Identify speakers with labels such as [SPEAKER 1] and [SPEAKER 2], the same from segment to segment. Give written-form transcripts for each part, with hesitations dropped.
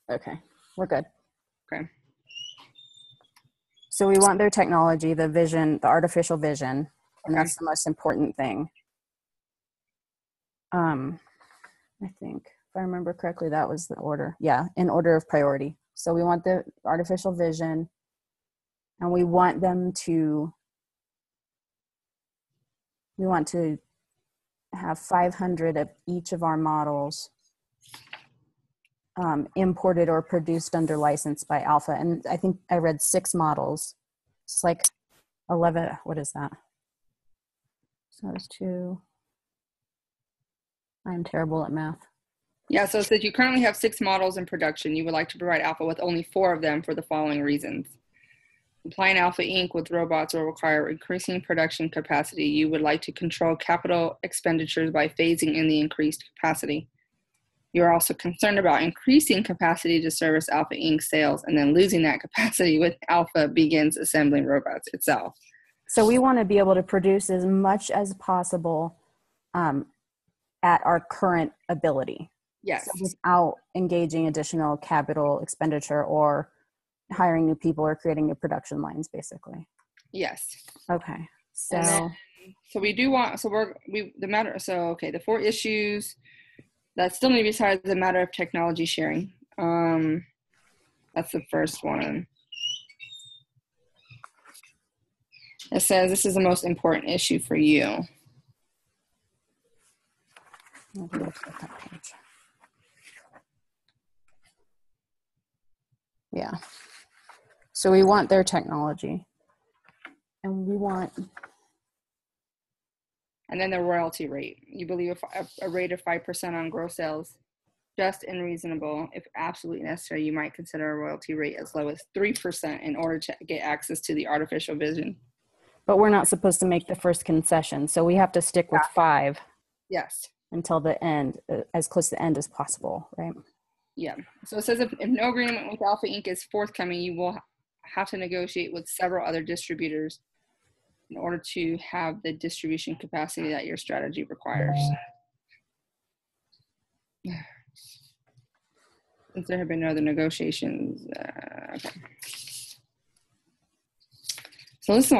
[SPEAKER 1] Okay, we're good.
[SPEAKER 2] Okay.
[SPEAKER 1] So we want their technology, the vision, the artificial vision, and that's the most important thing. I think, if I remember correctly, that was the order. Yeah, in order of priority. So we want the artificial vision, and we want to have 500 of each of our models imported or produced under license by Alpha. And I think I read 6 models. It's like 11. What is that? So it's 2. I'm terrible at math.
[SPEAKER 2] Yeah, so it says you currently have 6 models in production. You would like to provide Alpha with only 4 of them for the following reasons. Applying Alpha Inc. with robots will require increasing production capacity. You would like to control capital expenditures by phasing in the increased capacity. You are also concerned about increasing capacity to service Alpha Inc. sales and then losing that capacity when Alpha begins assembling robots itself.
[SPEAKER 1] So we want to be able to produce as much as possible at our current ability.
[SPEAKER 2] Yes.
[SPEAKER 1] So without engaging additional capital expenditure or hiring new people or creating new production lines, basically.
[SPEAKER 2] Yes.
[SPEAKER 1] Okay. So
[SPEAKER 2] we do want, the 4 issues that still need to be decided is a matter of technology sharing. That's the first one. It says this is the most important issue for you.
[SPEAKER 1] Yeah. So we want their technology. And we want...
[SPEAKER 2] And then the royalty rate. You believe a rate of 5% on gross sales, just and reasonable. If absolutely necessary, you might consider a royalty rate as low as 3% in order to get access to the artificial vision.
[SPEAKER 1] But we're not supposed to make the first concession, so we have to stick with 5.
[SPEAKER 2] Yes.
[SPEAKER 1] Until the end, as close to the end as possible, right?
[SPEAKER 2] Yeah. So it says if no agreement with Alpha Inc. is forthcoming, you will have to negotiate with several other distributors in order to have the distribution capacity that your strategy requires. Since there have been no other negotiations. Okay. So this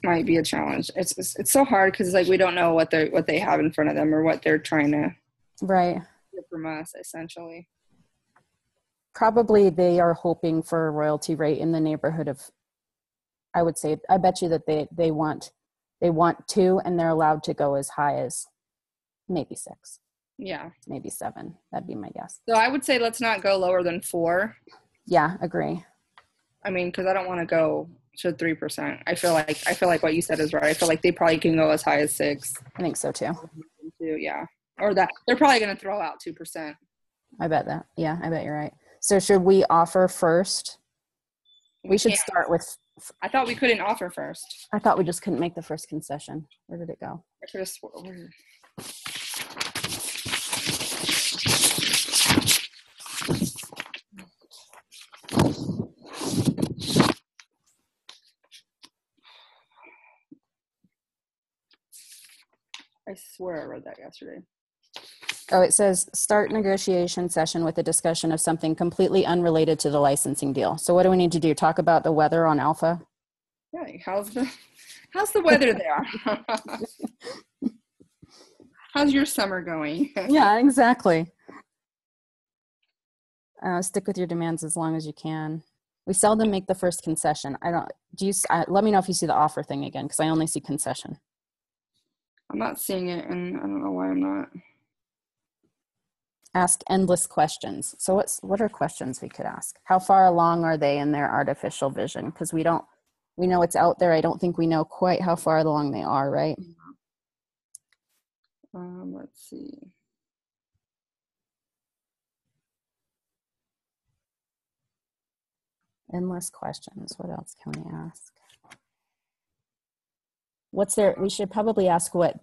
[SPEAKER 2] might be a challenge. It's so hard because it's like we don't know what they have in front of them or what they're trying to get from us, essentially.
[SPEAKER 1] Probably they are hoping for a royalty rate in the neighborhood of, I would say, I bet you that they want 2 and they're allowed to go as high as maybe 6.
[SPEAKER 2] Yeah.
[SPEAKER 1] Maybe 7. That'd be my guess.
[SPEAKER 2] So I would say let's not go lower than 4.
[SPEAKER 1] Yeah, agree.
[SPEAKER 2] I mean, because I don't want to go to 3%. I feel like what you said is right. I feel like they probably can go as high as 6.
[SPEAKER 1] I think so too.
[SPEAKER 2] Yeah. Or that they're probably going to throw out 2%.
[SPEAKER 1] I bet that. Yeah, I bet you're right. So should we offer first? We should start with...
[SPEAKER 2] I thought we couldn't offer first.
[SPEAKER 1] I thought we just couldn't make the first concession. Where did it go?
[SPEAKER 2] I could have sworn. I swear I read that yesterday.
[SPEAKER 1] Oh, it says start negotiation session with a discussion of something completely unrelated to the licensing deal. So what do we need to do? Talk about the weather on Alpha?
[SPEAKER 2] Yeah, how's the weather there? How's your summer going?
[SPEAKER 1] Yeah, exactly. Stick with your demands as long as you can. We seldom make the first concession. Let me know if you see the offer thing again, because I only see concession.
[SPEAKER 2] I'm not seeing it, and I don't know why I'm not.
[SPEAKER 1] Ask endless questions. So what are questions we could ask? How far along are they in their artificial vision? Because we know it's out there. I don't think we know quite how far along they are, right?
[SPEAKER 2] Let's see.
[SPEAKER 1] Endless questions. What else can we ask? We should probably ask what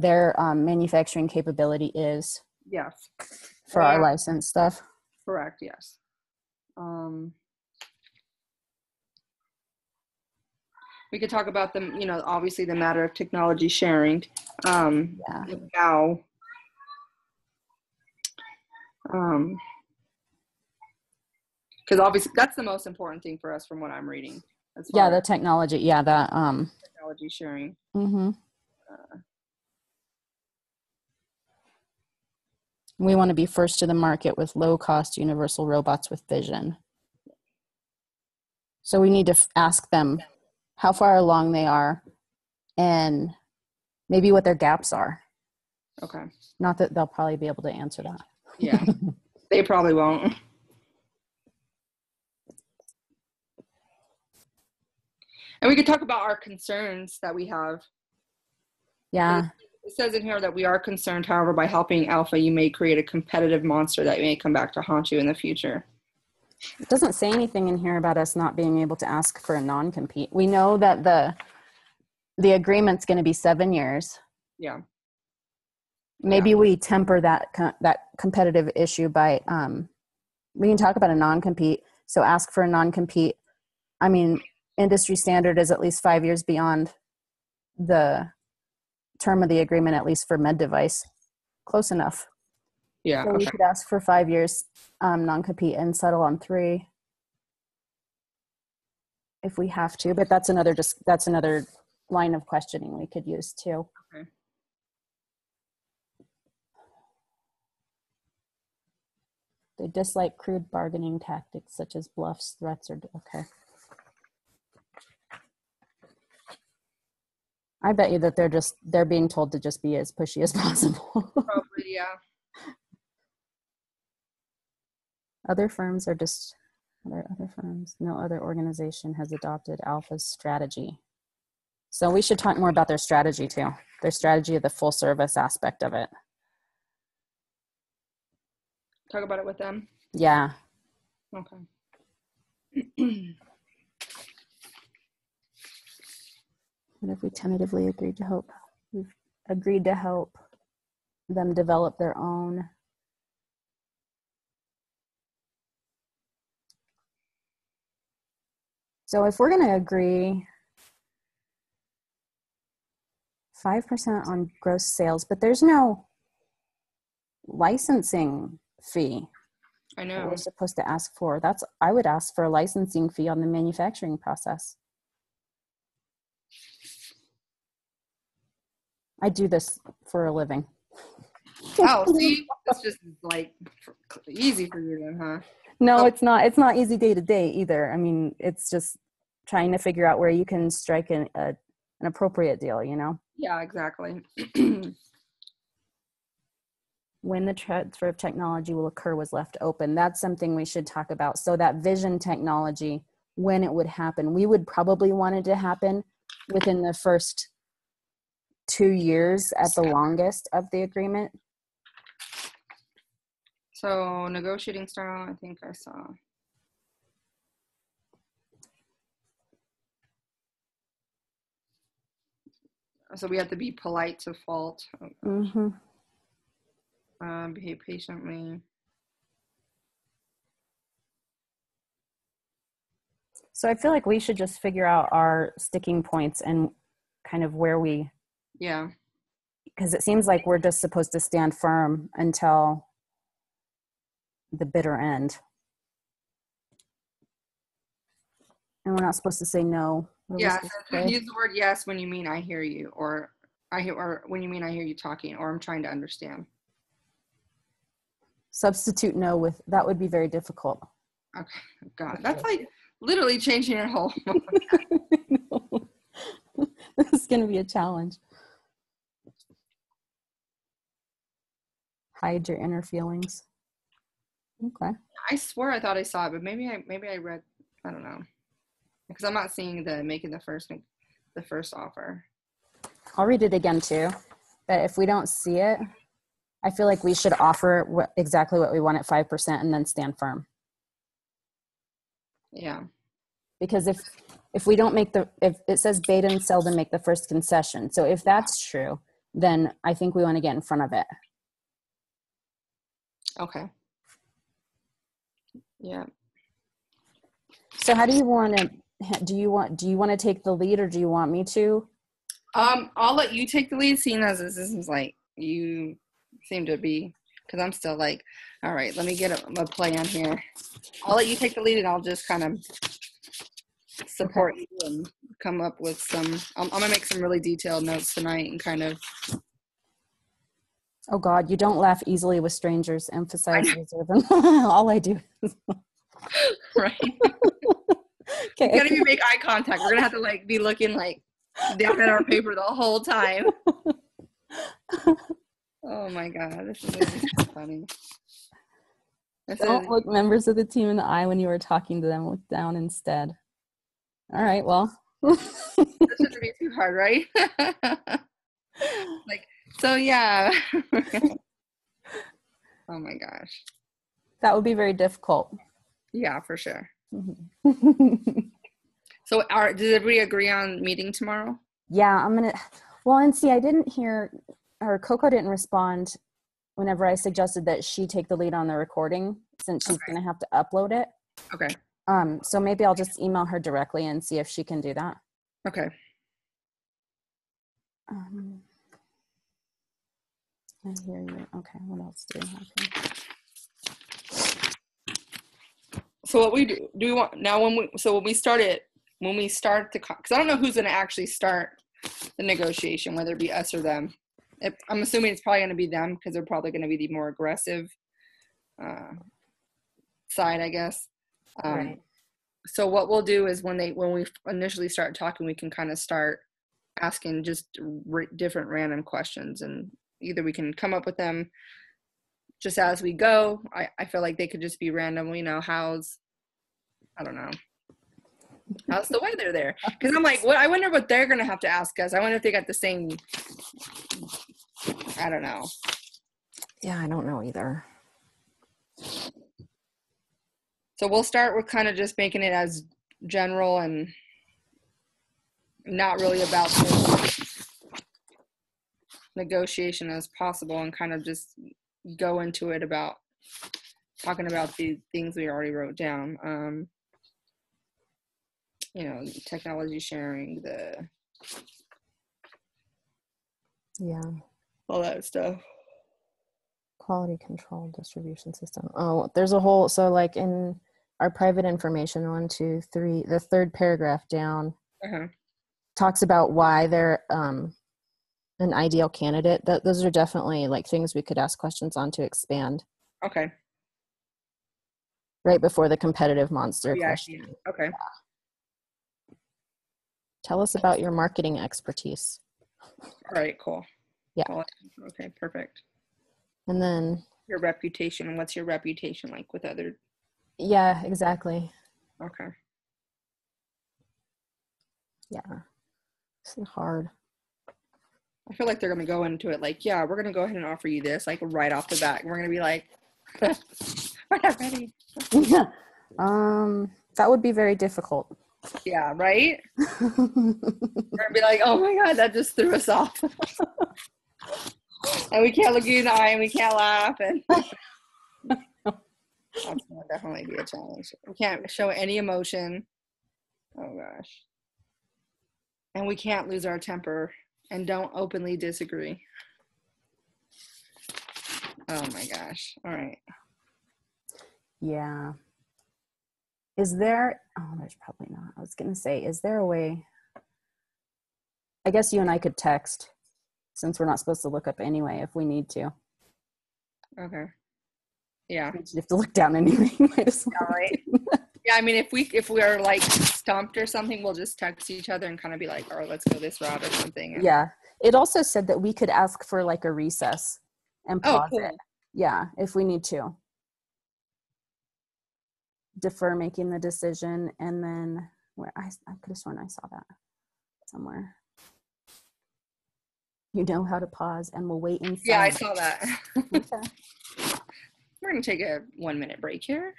[SPEAKER 1] their manufacturing capability is.
[SPEAKER 2] Yes.
[SPEAKER 1] For our license stuff.
[SPEAKER 2] Correct. Yes. We could talk about them, obviously the matter of technology sharing. Now, Because obviously that's the most important thing for us from what I'm reading.
[SPEAKER 1] Yeah, the technology. Yeah, that
[SPEAKER 2] technology sharing.
[SPEAKER 1] Mm-hmm. We want to be first to the market with low-cost universal robots with vision. So we need to ask them how far along they are and maybe what their gaps are.
[SPEAKER 2] Okay.
[SPEAKER 1] Not that they'll probably be able to answer that.
[SPEAKER 2] Yeah, they probably won't. And we could talk about our concerns that we have.
[SPEAKER 1] Yeah.
[SPEAKER 2] It says in here that we are concerned, however, by helping Alpha, you may create a competitive monster that may come back to haunt you in the future.
[SPEAKER 1] It doesn't say anything in here about us not being able to ask for a non-compete. We know that the agreement's going to be 7 years.
[SPEAKER 2] Yeah.
[SPEAKER 1] Maybe we temper that competitive issue by, we can talk about a non-compete. So ask for a non-compete. I mean, industry standard is at least 5 years beyond the term of the agreement, at least for med device. Close enough.
[SPEAKER 2] Yeah.
[SPEAKER 1] So we could ask for 5 years non-compete and settle on 3 if we have to. But that's another line of questioning we could use too.
[SPEAKER 2] Okay.
[SPEAKER 1] They dislike crude bargaining tactics such as bluffs, threats, or okay. I bet you that they're being told to just be as pushy as possible.
[SPEAKER 2] Probably, yeah.
[SPEAKER 1] Other firms are just other firms. No other organization has adopted Alpha's strategy. So we should talk more about their strategy too. Their strategy of the full service aspect of it.
[SPEAKER 2] Talk about it with them.
[SPEAKER 1] Yeah.
[SPEAKER 2] Okay.
[SPEAKER 1] What if we tentatively agreed to help? We've agreed to help them develop their own. So if we're going to agree 5% on gross sales, but there's no licensing fee.
[SPEAKER 2] I know.
[SPEAKER 1] We're supposed to ask for. I would ask for a licensing fee on the manufacturing process. I do this for a living.
[SPEAKER 2] Oh, see, it's just like easy for you then, huh?
[SPEAKER 1] No, it's not. It's not easy day to day either. I mean, it's just trying to figure out where you can strike an appropriate deal, you know?
[SPEAKER 2] Yeah, exactly.
[SPEAKER 1] When the transfer of technology will occur was left open. That's something we should talk about. So that vision technology, when it would happen, we would probably want it to happen within the first 2 years at the longest of the agreement.
[SPEAKER 2] So negotiating style, I think I saw. So we have to be polite to fault.
[SPEAKER 1] Mm-hmm.
[SPEAKER 2] Behave patiently.
[SPEAKER 1] So I feel like we should just figure out our sticking points and kind of where we.
[SPEAKER 2] Yeah.
[SPEAKER 1] Because it seems like we're just supposed to stand firm until the bitter end. And we're not supposed to say no.
[SPEAKER 2] Yeah, so use the word yes when you mean I hear you, or when you mean I hear you talking, or I'm trying to understand.
[SPEAKER 1] Substitute no with, that would be very difficult.
[SPEAKER 2] Okay, God, that's like literally changing your whole.
[SPEAKER 1] This is going to be a challenge. Hide your inner feelings. Okay.
[SPEAKER 2] I swear I thought I saw it, but maybe I read. I don't know, because I'm not seeing making the first offer.
[SPEAKER 1] I'll read it again too. But if we don't see it, I feel like we should offer exactly what we want at 5% and then stand firm.
[SPEAKER 2] Yeah.
[SPEAKER 1] Because if we don't if it says Betan seldom make the first concession. So if that's true, then I think we want to get in front of it.
[SPEAKER 2] Okay. Yeah.
[SPEAKER 1] So how do you want to take the lead, or do you want me to?
[SPEAKER 2] I'll let you take the lead, seeing as this is like you seem to be because I'm still like, all right, let me get a plan here. I'll let you take the lead, and I'll just kind of support you and come up with some. I'm gonna make some really detailed notes tonight and kind of.
[SPEAKER 1] Oh God, you don't laugh easily with strangers. Emphasize reserve. All I do is
[SPEAKER 2] Right. Okay, you can't even make eye contact. We're gonna have to like be looking like down at our paper the whole time. Oh my God, this is really so funny.
[SPEAKER 1] Don't look members of the team in the eye when you are talking to them. Look down instead. All right, well.
[SPEAKER 2] This shouldn't be too hard, right? Like, so yeah. Oh my gosh.
[SPEAKER 1] That would be very difficult.
[SPEAKER 2] Yeah, for sure. So did everybody agree on meeting tomorrow?
[SPEAKER 1] Yeah, and see, I didn't hear, or Coco didn't respond whenever I suggested that she take the lead on the recording, since she's going to have to upload it.
[SPEAKER 2] Okay.
[SPEAKER 1] So maybe I'll just email her directly and see if she can do that.
[SPEAKER 2] Okay.
[SPEAKER 1] I hear you. Okay, what else do we have here?
[SPEAKER 2] So what we do we want now when we start to, because I don't know who's going to actually start the negotiation, whether it be us or them. I'm assuming it's probably going to be them, because they're probably going to be the more aggressive side, I guess.
[SPEAKER 1] Right.
[SPEAKER 2] So what we'll do is when we initially start talking, we can kind of start asking just different random questions, and either we can come up with them just as we go. I feel like they could just be random, how's the weather there? Because I'm like, I wonder what they're going to have to ask us. I wonder if they got the same, I don't know.
[SPEAKER 1] Yeah, I don't know either.
[SPEAKER 2] So we'll start with kind of just making it as general and not really about the negotiation as possible, and kind of just go into it about talking about the things we already wrote down. Technology sharing, all that stuff.
[SPEAKER 1] Quality control distribution system. Oh, there's a whole, so like in our private information, 1, 2, 3, the third paragraph down talks about why they're an ideal candidate. Those are definitely like things we could ask questions on to expand.
[SPEAKER 2] Okay.
[SPEAKER 1] Right before the competitive monster question.
[SPEAKER 2] Okay.
[SPEAKER 1] Yeah. Tell us about your marketing expertise.
[SPEAKER 2] All right, cool.
[SPEAKER 1] Yeah.
[SPEAKER 2] Cool. Okay, perfect.
[SPEAKER 1] And then
[SPEAKER 2] your reputation, and what's your reputation like with other?
[SPEAKER 1] Yeah, exactly.
[SPEAKER 2] Okay.
[SPEAKER 1] Yeah. This is hard.
[SPEAKER 2] I feel like they're going to go into it like, yeah, we're going to go ahead and offer you this, like right off the bat. We're going to be like, we're not ready.
[SPEAKER 1] That would be very difficult.
[SPEAKER 2] Yeah, right? We're going to be like, oh my God, that just threw us off. And we can't look you in the eye, and we can't laugh. And that's going to definitely be a challenge. We can't show any emotion. Oh gosh. And we can't lose our temper, and don't openly disagree. Oh my gosh. All right.
[SPEAKER 1] Yeah. Is there, there's probably not. I was going to say, is there a way, I guess you and I could text, since we're not supposed to look up anyway if we need to.
[SPEAKER 2] Okay. Yeah.
[SPEAKER 1] You have to look down anyway. Might as well.
[SPEAKER 2] Yeah, right. Yeah, I mean, if we are like stumped or something, we'll just text each other and kind of be like, "Oh, let's go this route" or something.
[SPEAKER 1] Yeah. It also said that we could ask for like a recess and pause it. Yeah, if we need to. Defer making the decision, and then where I could have sworn I saw that somewhere. You know how to pause, and we'll wait in silence.
[SPEAKER 2] Yeah, I saw that.
[SPEAKER 1] Okay.
[SPEAKER 2] We're going to take a 1-minute break here.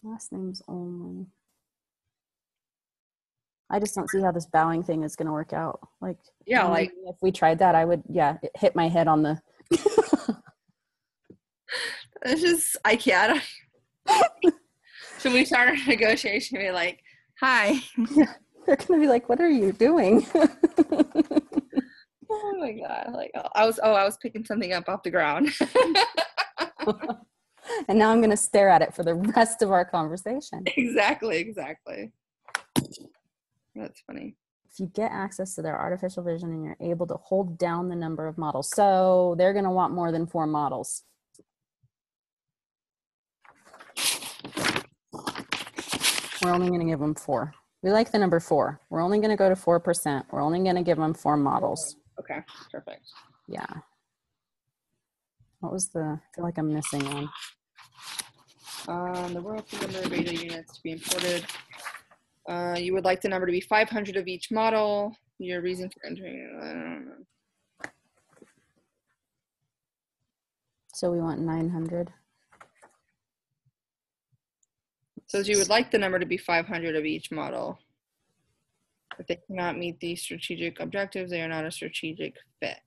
[SPEAKER 1] Last names only. I just don't see how this bowing thing is going to work out. Like,
[SPEAKER 2] yeah, like
[SPEAKER 1] if we tried that, I would, hit my head on the.
[SPEAKER 2] It's just, I can't. Should we start a negotiation? Be like, hi.
[SPEAKER 1] Yeah, they're going to be like, what are you doing?
[SPEAKER 2] my God. Like, I was picking something up off the ground.
[SPEAKER 1] And now I'm going to stare at it for the rest of our conversation.
[SPEAKER 2] Exactly. That's funny.
[SPEAKER 1] If you get access to their artificial vision and you're able to hold down the number of models. So they're going to want more than 4 models. We're only going to give them 4. We like the number 4. We're only going to go to 4%. We're only going to give them 4 models.
[SPEAKER 2] Okay, perfect.
[SPEAKER 1] Yeah. What was I feel like I'm missing one.
[SPEAKER 2] The royalty number of beta units to be imported. You would like the number to be 500 of each model. Your reason for entering, I don't know.
[SPEAKER 1] So we want 900.
[SPEAKER 2] So you would like the number to be 500 of each model. If they cannot meet these strategic objectives, they are not a strategic fit.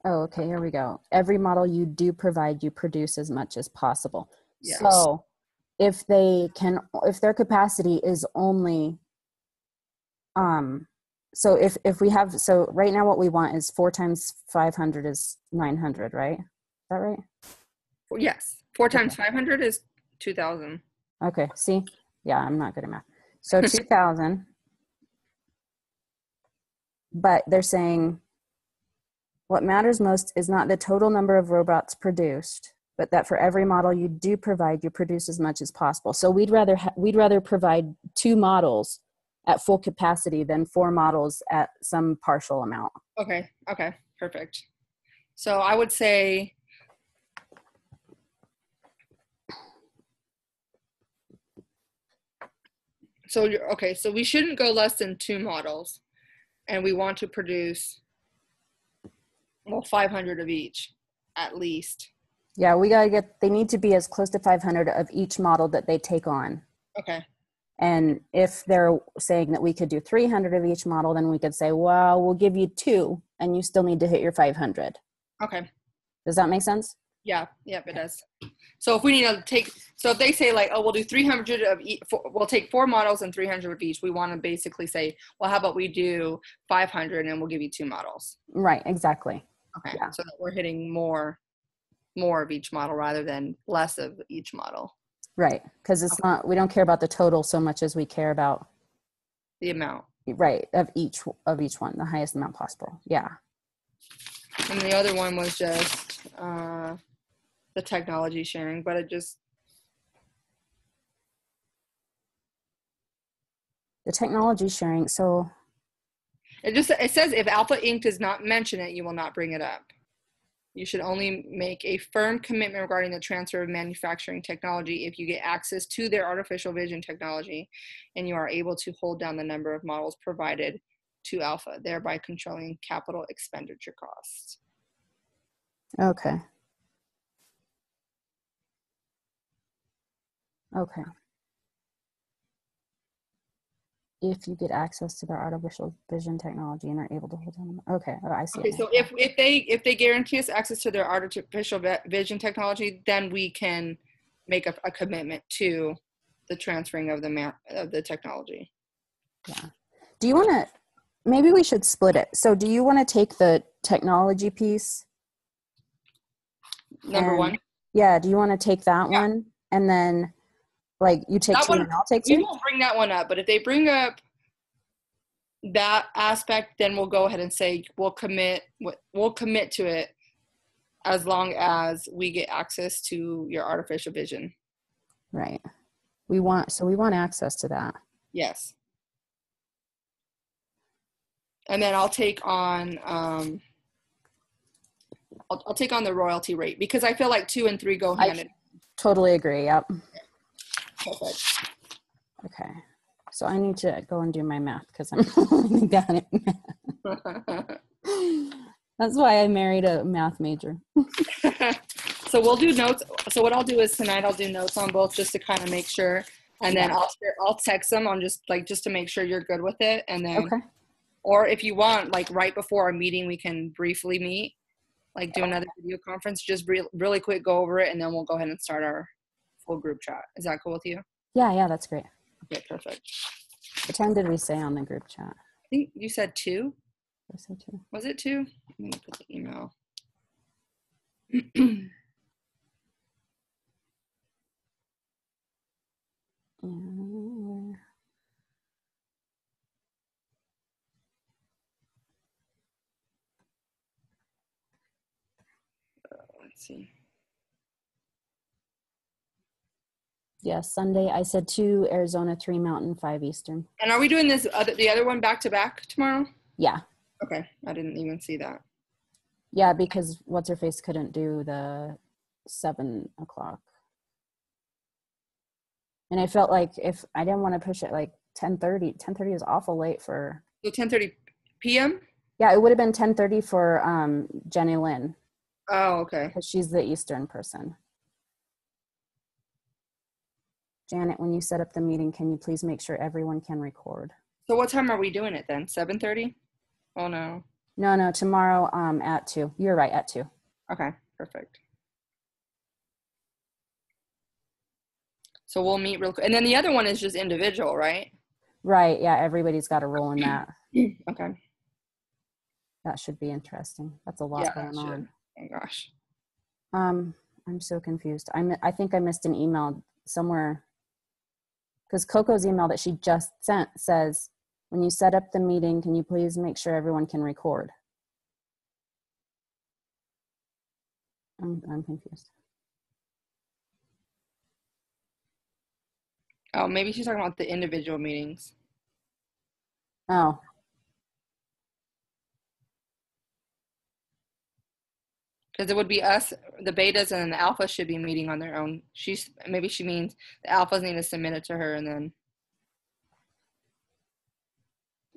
[SPEAKER 1] Oh, okay, here we go. Every model you do provide, you produce as much as possible.
[SPEAKER 2] Yes.
[SPEAKER 1] So if their capacity is only, so if we have, so right now what we want is 4 times 500 is 900, right? Is that right?
[SPEAKER 2] Yes. 4 times 500 is 2,000.
[SPEAKER 1] Okay, see? Yeah, I'm not good at math. So 2,000, but they're saying what matters most is not the total number of robots produced, but that for every model you do provide, you produce as much as possible. So we'd rather provide 2 models at full capacity than 4 models at some partial amount.
[SPEAKER 2] Okay, perfect. So I would say, so we shouldn't go less than 2 models, and we want to produce, 500 of each, at least.
[SPEAKER 1] Yeah, they need to be as close to 500 of each model that they take on.
[SPEAKER 2] Okay.
[SPEAKER 1] And if they're saying that we could do 300 of each model, then we could say, well, we'll give you 2 and you still need to hit your 500.
[SPEAKER 2] Okay.
[SPEAKER 1] Does that make sense?
[SPEAKER 2] Yeah, it does. So if we need to so if they say like, oh, we'll do 300 of each, we'll take 4 models and 300 of each, we want to basically say, well, how about we do 500 and we'll give you 2 models.
[SPEAKER 1] Right, exactly.
[SPEAKER 2] Okay,
[SPEAKER 1] yeah.
[SPEAKER 2] So that we're hitting more of each model rather than less of each model.
[SPEAKER 1] Right, because it's not, we don't care about the total so much as we care about
[SPEAKER 2] the amount.
[SPEAKER 1] Right, of each one, the highest amount possible. Yeah.
[SPEAKER 2] And the other one was just the technology sharing, but
[SPEAKER 1] the technology sharing. So
[SPEAKER 2] it says if Alpha Inc. does not mention it, you will not bring it up. You should only make a firm commitment regarding the transfer of manufacturing technology if you get access to their artificial vision technology and you are able to hold down the number of models provided to Alpha, thereby controlling capital expenditure costs.
[SPEAKER 1] Okay. Okay. If you get access to their artificial vision technology and are able to hold on. Okay, I see.
[SPEAKER 2] Okay, so if they guarantee us access to their artificial vision technology, then we can make a commitment to the transferring of the technology.
[SPEAKER 1] Yeah. Do you want to? Maybe we should split it. So, do you want to take the technology piece?
[SPEAKER 2] Number 1.
[SPEAKER 1] Yeah. Do you want to take that one and then? Like you take that 2 and I'll take 2?
[SPEAKER 2] We won't bring that one up, but if they bring up that aspect, then we'll go ahead and say we'll commit to it as long as we get access to your artificial vision.
[SPEAKER 1] Right. We want access to that.
[SPEAKER 2] Yes. And then I'll take on I'll take on the royalty rate because I feel like 2 and 3 go hand in hand.
[SPEAKER 1] Totally agree. Yep.
[SPEAKER 2] Perfect.
[SPEAKER 1] Okay. So I need to go and do my math because I'm really bad at math. That's why I married a math major.
[SPEAKER 2] So we'll do notes. So what I'll do is tonight I'll do notes on both just to kind of make sure. And then I'll text them on just to make sure you're good with it. And then,
[SPEAKER 1] okay.
[SPEAKER 2] Or if you want, like right before our meeting, we can briefly meet, like do another video conference, just really quick, go over it. And then we'll go ahead and start our full group chat. Is that cool with you?
[SPEAKER 1] Yeah, that's great.
[SPEAKER 2] Okay, perfect.
[SPEAKER 1] What time did we say on the group chat?
[SPEAKER 2] I think you said 2.
[SPEAKER 1] I say 2.
[SPEAKER 2] Was it 2? Let me put the email. Let's see.
[SPEAKER 1] Yeah, Sunday I said 2 Arizona, 3 Mountain, 5 Eastern.
[SPEAKER 2] And are we doing this the other one back to back tomorrow?
[SPEAKER 1] Yeah.
[SPEAKER 2] Okay, I didn't even see that.
[SPEAKER 1] Yeah, because what's her face couldn't do the 7 o'clock. And I felt like if I didn't want to push it like 10:30 is awful late for.
[SPEAKER 2] So 10:30 p.m.?
[SPEAKER 1] Yeah, it would have been 10:30 for Jenny Lynn.
[SPEAKER 2] Oh, okay.
[SPEAKER 1] Because she's the Eastern person. Janet, when you set up the meeting, can you please make sure everyone can record?
[SPEAKER 2] So what time are we doing it then? 7:30? Oh no.
[SPEAKER 1] No, tomorrow at 2. You're right, at 2.
[SPEAKER 2] Okay, perfect. So we'll meet real quick. And then the other one is just individual, right?
[SPEAKER 1] Right, yeah, everybody's got a role in that.
[SPEAKER 2] Okay.
[SPEAKER 1] That should be interesting. That's a lot going on.
[SPEAKER 2] Oh my gosh.
[SPEAKER 1] I'm so confused. I think I missed an email somewhere because Coco's email that she just sent says, when you set up the meeting, can you please make sure everyone can record? I'm confused.
[SPEAKER 2] Oh, maybe she's talking about the individual meetings.
[SPEAKER 1] Oh.
[SPEAKER 2] Because it would be us, the betas and the alphas should be meeting on their own. Maybe she means the alphas need to submit it to her and then.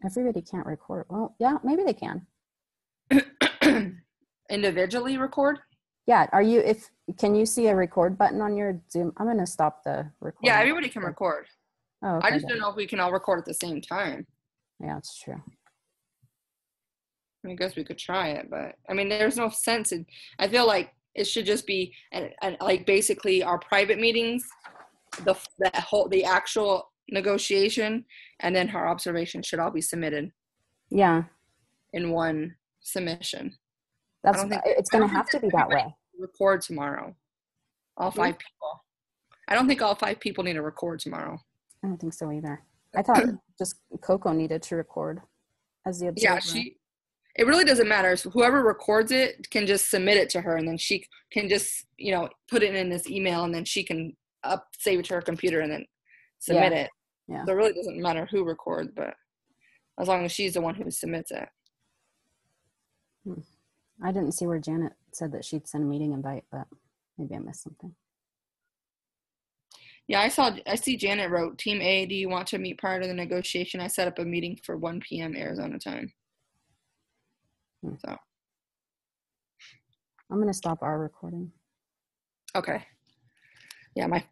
[SPEAKER 1] Everybody can't record. Well, yeah, maybe they can.
[SPEAKER 2] Individually record?
[SPEAKER 1] Yeah. Can you see a record button on your Zoom? I'm going to stop the recording.
[SPEAKER 2] Yeah, everybody can record.
[SPEAKER 1] Oh, okay.
[SPEAKER 2] I just don't know if we can all record at the same time.
[SPEAKER 1] Yeah, that's true.
[SPEAKER 2] I guess we could try it, but I mean, there's no sense in. I feel like it should just be like basically our private meetings, the actual negotiation, and then her observation should all be submitted.
[SPEAKER 1] Yeah.
[SPEAKER 2] In one submission.
[SPEAKER 1] It's going to have to be that way.
[SPEAKER 2] Record tomorrow. All 5 people. I don't think all 5 people need to record tomorrow.
[SPEAKER 1] I don't think so either. I thought just Coco needed to record as the observer.
[SPEAKER 2] Yeah, it really doesn't matter. So whoever records it can just submit it to her, and then she can just, put it in this email, and then she can save it to her computer and then submit it.
[SPEAKER 1] Yeah.
[SPEAKER 2] So it really doesn't matter who records, but as long as she's the one who submits it.
[SPEAKER 1] I didn't see where Janet said that she'd send a meeting invite, but maybe I missed something.
[SPEAKER 2] Yeah, I see Janet wrote, Team A, do you want to meet prior to the negotiation? I set up a meeting for 1 p.m. Arizona time. So
[SPEAKER 1] I'm going to stop our recording.
[SPEAKER 2] Okay. Yeah, my